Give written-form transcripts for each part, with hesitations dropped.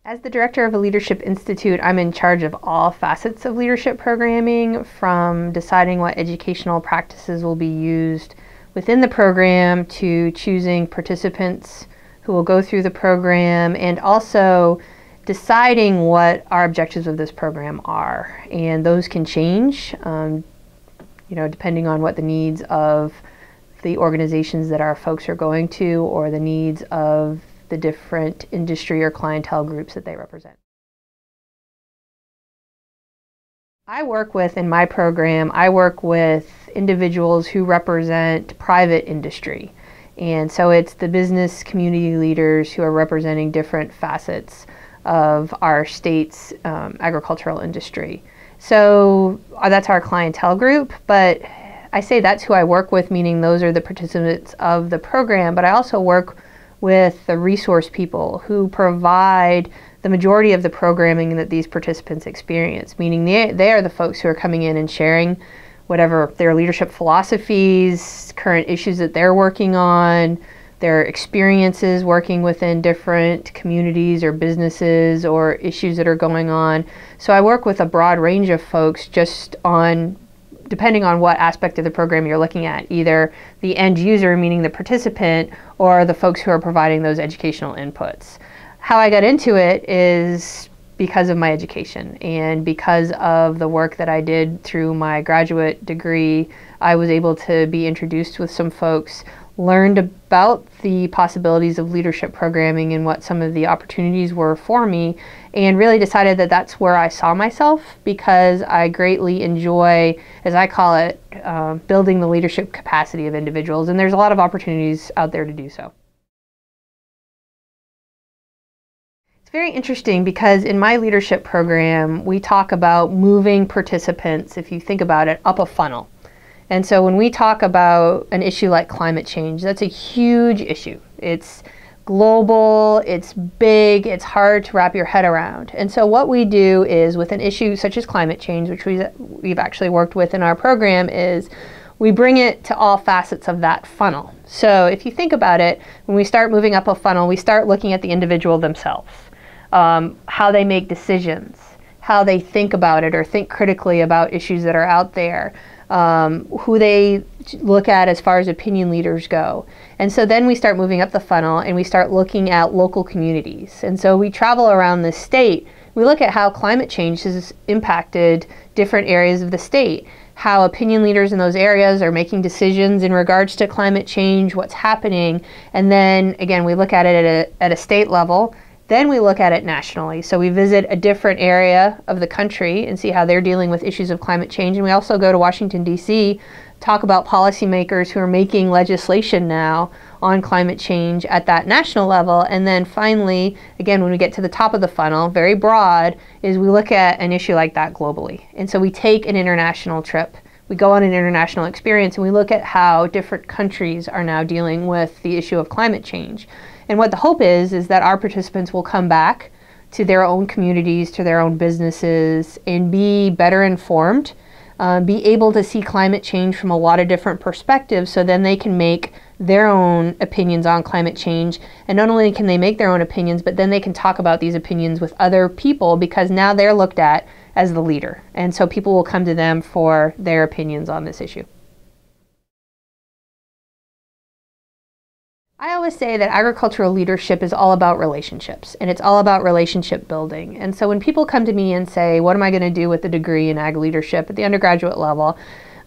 As the director of a leadership institute, I'm in charge of all facets of leadership programming, from deciding what educational practices will be used within the program to choosing participants who will go through the program, and also deciding what our objectives of this program are. And those can change, depending on what the needs of the organizations that our folks are going to, or the needs of the different industry or clientele groups that they represent. In my program, I work with individuals who represent private industry. And so it's the business community leaders who are representing different facets of our state's agricultural industry. So that's our clientele group, but I say that's who I work with, meaning those are the participants of the program, but I also work with the resource people who provide the majority of the programming that these participants experience, meaning they are the folks who are coming in and sharing whatever their leadership philosophies, current issues that they're working on, their experiences working within different communities or businesses or issues that are going on. So I work with a broad range of folks depending on what aspect of the program you're looking at, either the end user, meaning the participant, or the folks who are providing those educational inputs. How I got into it is because of my education and because of the work that I did through my graduate degree. I was able to be introduced with some folks, learned about the possibilities of leadership programming and what some of the opportunities were for me, and really decided that that's where I saw myself, because I greatly enjoy, as I call it, building the leadership capacity of individuals, and there's a lot of opportunities out there to do so. It's very interesting because in my leadership program, we talk about moving participants, if you think about it, up a funnel. And so when we talk about an issue like climate change, that's a huge issue. It's global, it's big, it's hard to wrap your head around. And so what we do is, with an issue such as climate change, which we've actually worked with in our program, is we bring it to all facets of that funnel. So if you think about it, when we start moving up a funnel, we start looking at the individual themselves, how they make decisions, how they think about it or think critically about issues that are out there, who they look at as far as opinion leaders go. And so then we start moving up the funnel and we start looking at local communities. And so we travel around the state. We look at how climate change has impacted different areas of the state, how opinion leaders in those areas are making decisions in regards to climate change, what's happening. And then again, we look at it at a state level. Then we look at it nationally. So we visit a different area of the country and see how they're dealing with issues of climate change. And we also go to Washington, D.C., talk about policymakers who are making legislation now on climate change at that national level. And then finally, again, when we get to the top of the funnel, very broad, is we look at an issue like that globally. And so we take an international trip. We go on an international experience and we look at how different countries are now dealing with the issue of climate change. And what the hope is that our participants will come back to their own communities, to their own businesses, and be better informed, be able to see climate change from a lot of different perspectives, so then they can make their own opinions on climate change. And not only can they make their own opinions, but then they can talk about these opinions with other people, because now they're looked at as the leader. And so people will come to them for their opinions on this issue. I always say that agricultural leadership is all about relationships, and it's all about relationship building. And so when people come to me and say, what am I going to do with a degree in ag leadership at the undergraduate level,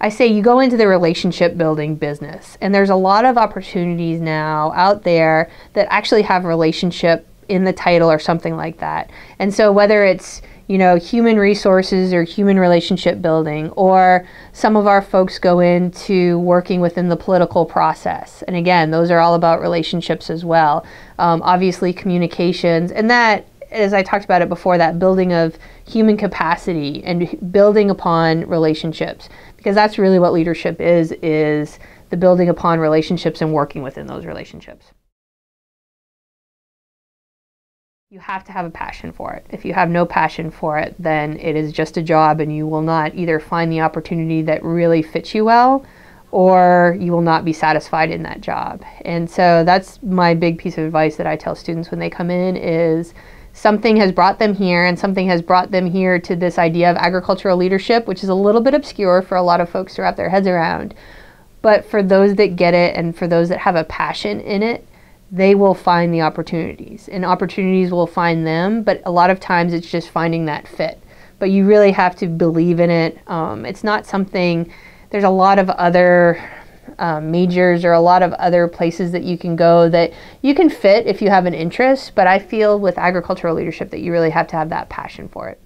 I say you go into the relationship building business. And there's a lot of opportunities now out there that actually have relationship in the title or something like that. And so whether it's human resources or human relationship building, or some of our folks go into working within the political process. And again, those are all about relationships as well. Obviously communications, and that, as I talked about it before, that building of human capacity and building upon relationships, because that's really what leadership is the building upon relationships and working within those relationships. You have to have a passion for it. If you have no passion for it, then it is just a job, and you will not either find the opportunity that really fits you well, or you will not be satisfied in that job. And so that's my big piece of advice that I tell students when they come in, is something has brought them here, and something has brought them here to this idea of agricultural leadership, which is a little bit obscure for a lot of folks to wrap their heads around. But for those that get it, and for those that have a passion in it, they will find the opportunities, and opportunities will find them. But a lot of times it's just finding that fit. But you really have to believe in it. It's not something, there's a lot of other majors or a lot of other places that you can go that you can fit if you have an interest. But I feel with agricultural leadership that you really have to have that passion for it.